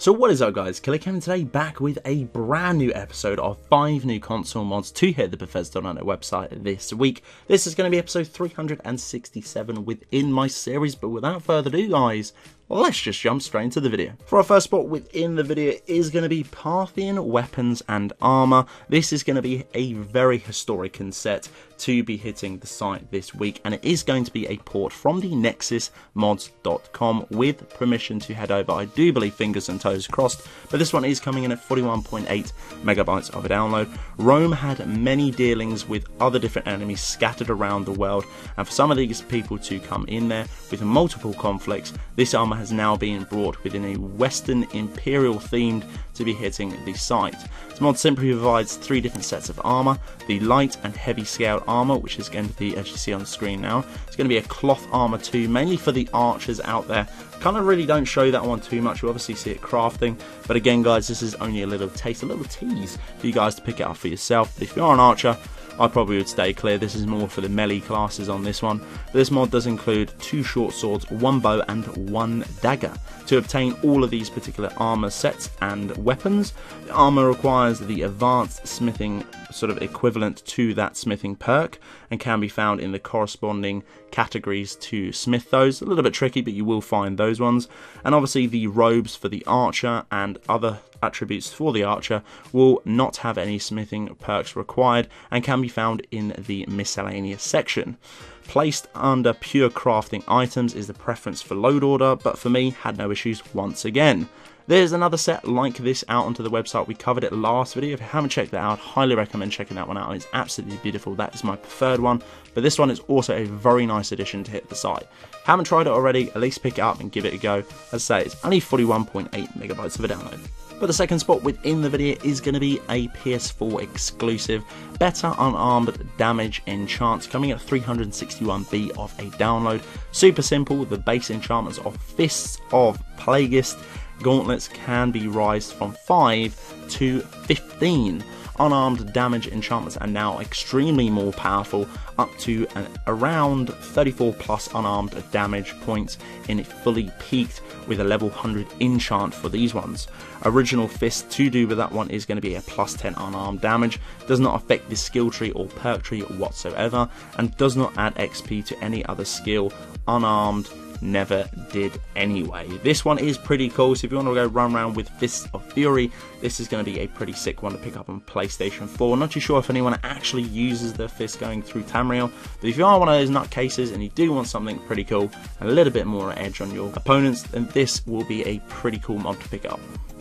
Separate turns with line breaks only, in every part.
So what is up guys, Killerkev today back with a brand new episode of 5 new console mods to hit the Bethesda.net website this week. This is going to be episode 367 within my series, but without further ado guys, let's just jump straight into the video. For our first spot within the video is going to be Parthian weapons and armor. This is going to be a very historic set to be hitting the site this week, and it is going to be a port from the nexusmods.com with permission to head over. I do believe fingers and toes crossed, but this one is coming in at 41.8 megabytes of a download. Rome had many dealings with other different enemies scattered around the world, and for some of these people to come in there with multiple conflicts, this armor has now been brought within a Western Imperial themed to be hitting the site. This mod simply provides 3 different sets of armor: the light and heavy scaled armor, which is going to be, as you see on the screen now, it's going to be a cloth armor too, mainly for the archers out there. Kind of really don't show that one too much, you obviously see it crafting, but again guys, this is only a little taste, a little tease for you guys to pick it up for yourself. But if you're an archer, I probably would stay clear. This is more for the melee classes on this one. But this mod does include 2 short swords, 1 bow and 1 dagger. To obtain all of these particular armor sets and weapons, the armor requires the advanced smithing sort of equivalent to that smithing perk, and can be found in the corresponding categories to smith those. A little bit tricky, but you will find those ones. And obviously the robes for the archer and other attributes for the archer will not have any smithing perks required and can be found in the miscellaneous section. Placed under pure crafting items is the preference for load order, but for me had no issues once again. There's another set like this out onto the website. We covered it last video. If you haven't checked that out, highly recommend checking that one out. It's absolutely beautiful. That is my preferred one, but this one is also a very nice addition to hit the site. Haven't tried it already, at least pick it up and give it a go. As I say, it's only 41.8 megabytes of a download. But the second spot within the video is going to be a PS4 exclusive, Better Unarmed Damage Enchants, coming at 361B of a download. Super simple, the base enchantments of Fists of Plagueist gauntlets can be raised from 5 to 15. Unarmed damage enchantments are now extremely more powerful, up to around 34 plus unarmed damage points in it fully peaked, with a level 100 enchant for these ones. Original fist to do with that one is going to be a plus 10 unarmed damage, does not affect the skill tree or perk tree whatsoever, and does not add XP to any other skill. Unarmed never did anyway. This one is pretty cool, so if you want to go run around with Fists of Fury, this is going to be a pretty sick one to pick up on PlayStation 4. Not too sure if anyone actually uses their fist going through Tamriel, but if you are one of those nutcases and you do want something pretty cool, a little bit more edge on your opponents, then this will be a pretty cool mod to pick up.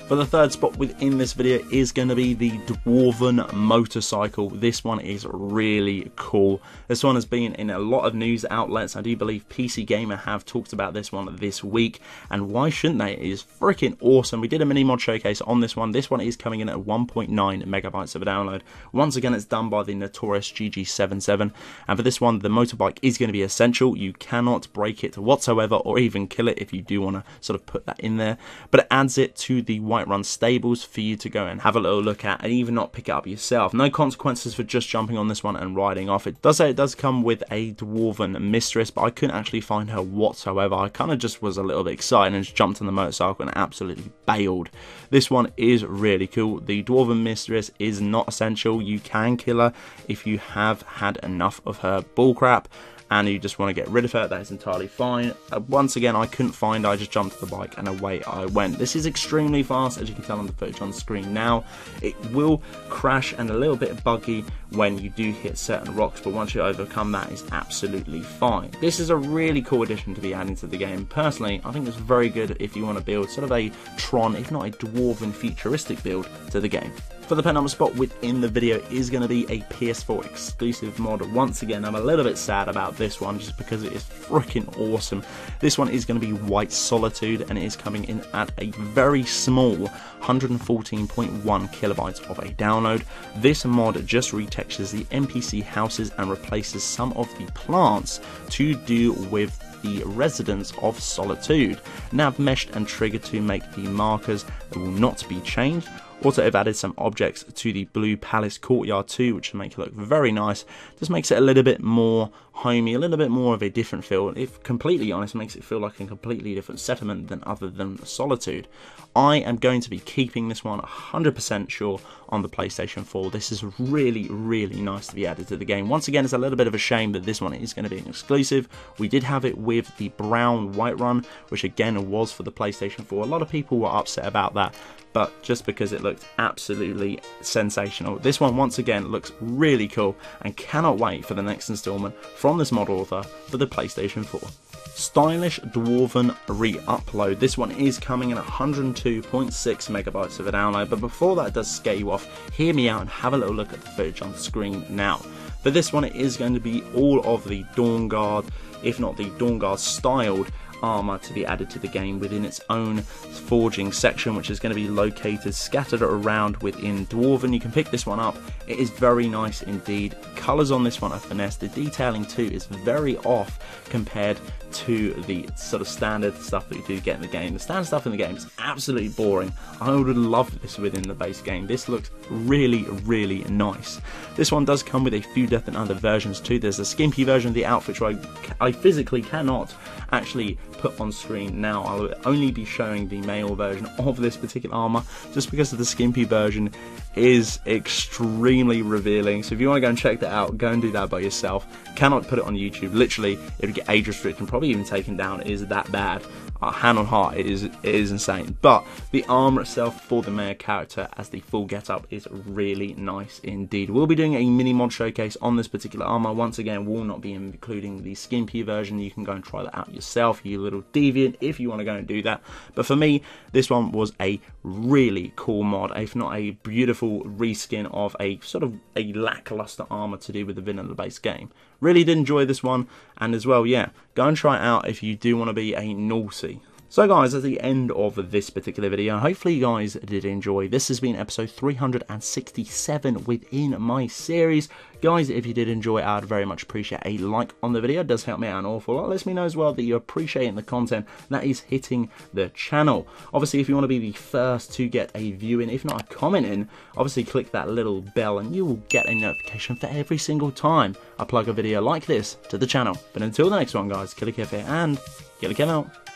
For the third spot within this video is going to be the Dwarven Motorcycle. This one is really cool. This one has been in a lot of news outlets. I do believe PC Gamer have talked about this one this week, and why shouldn't they? It is freaking awesome. We did a mini mod showcase on this one. This one is coming in at 1.9 megabytes of a download. Once again, it's done by the notorious GG77, and for this one, the motorbike is going to be essential. You cannot break it whatsoever or even kill it if you do want to sort of put that in there, but it adds it to the Run stables for you to go and have a little look at, and even not pick it up yourself. No consequences for just jumping on this one and riding off. It does say it does come with a Dwarven mistress, but I couldn't actually find her whatsoever. I kind of just was a little bit excited and just jumped on the motorcycle and absolutely bailed. This one is really cool. The Dwarven mistress is not essential. You can kill her if you have had enough of her bullcrap and you just want to get rid of her. That is entirely fine. Once again, I couldn't find her. I just jumped to the bike and away I went. This is extremely fast, as you can tell on the footage on the screen now. It will crash and a little bit buggy when you do hit certain rocks, but once you overcome that, it's absolutely fine. This is a really cool addition to be adding to the game. Personally, I think it's very good if you want to build sort of a Tron, if not a Dwarven futuristic build to the game. For the penultimate spot within the video is going to be a PS4 exclusive mod. Once again, I'm a little bit sad about this one just because it is freaking awesome. This one is going to be White Solitude, and it is coming in at a very small 114.1 kilobytes of a download. This mod just retextures the NPC houses and replaces some of the plants to do with the residents of Solitude. Nav meshed and triggered to make the markers that will not be changed. Also, they've added some objects to the Blue Palace Courtyard too, which make it look very nice. Just makes it a little bit more homey, a little bit more of a different feel. If completely honest, makes it feel like a completely different settlement than other than Solitude. I am going to be keeping this one 100% sure on the PlayStation 4. This is really, really nice to be added to the game. Once again, it's a little bit of a shame that this one is going to be an exclusive. We did have it with the Brown Whiterun, which again was for the PlayStation 4. A lot of people were upset about that, but just because it looked absolutely sensational. This one, once again, looks really cool and cannot wait for the next installment from this mod author for the PlayStation 4. Stalish Dwarven Reupload. This one is coming in 102.6 megabytes of a download, but before that does scare you off, hear me out and have a little look at the footage on screen now. For this one, it is going to be all of the Dawnguard, if not the Dawnguard styled armor to be added to the game within its own forging section, which is going to be located scattered around within Dwarven. You can pick this one up. It is very nice indeed. Colors on this one are finesse. The detailing too is very off compared to the sort of standard stuff that you do get in the game. The standard stuff in the game is absolutely boring. I would love this within the base game. This looks really, really nice. This one does come with a few Death and Other versions too. There's a skimpy version of the outfit which I physically cannot actually put on screen now. I'll only be showing the male version of this particular armor just because of the skimpy version is extremely revealing. So if you want to go and check that out, go and do that by yourself. Cannot put it on YouTube. Literally, it would get age restricted, probably even taken down. It is that bad. Hand on heart, it is insane. But the armor itself for the male character as the full getup is really nice indeed. We'll be doing a mini mod showcase on this particular armor. Once again, we'll not be including the skimpy version. You can go and try that out yourself, you little deviant, if you want to go and do that. But for me, this one was a really cool mod, if not a beautiful reskin of a sort of a lackluster armor to do with the vanilla base game. Really did enjoy this one, and as well, yeah, go and try it out if you do want to be a naughty. So guys, that's the end of this particular video. Hopefully you guys did enjoy. This has been episode 367 within my series. Guys, if you did enjoy it, I'd very much appreciate a like on the video. It does help me out an awful lot. It lets me know as well that you're appreciating the content that is hitting the channel. Obviously, if you want to be the first to get a view in, if not a comment in, obviously click that little bell and you will get a notification for every single time I plug a video like this to the channel. But until the next one, guys, Killerkev here and Killerkev out.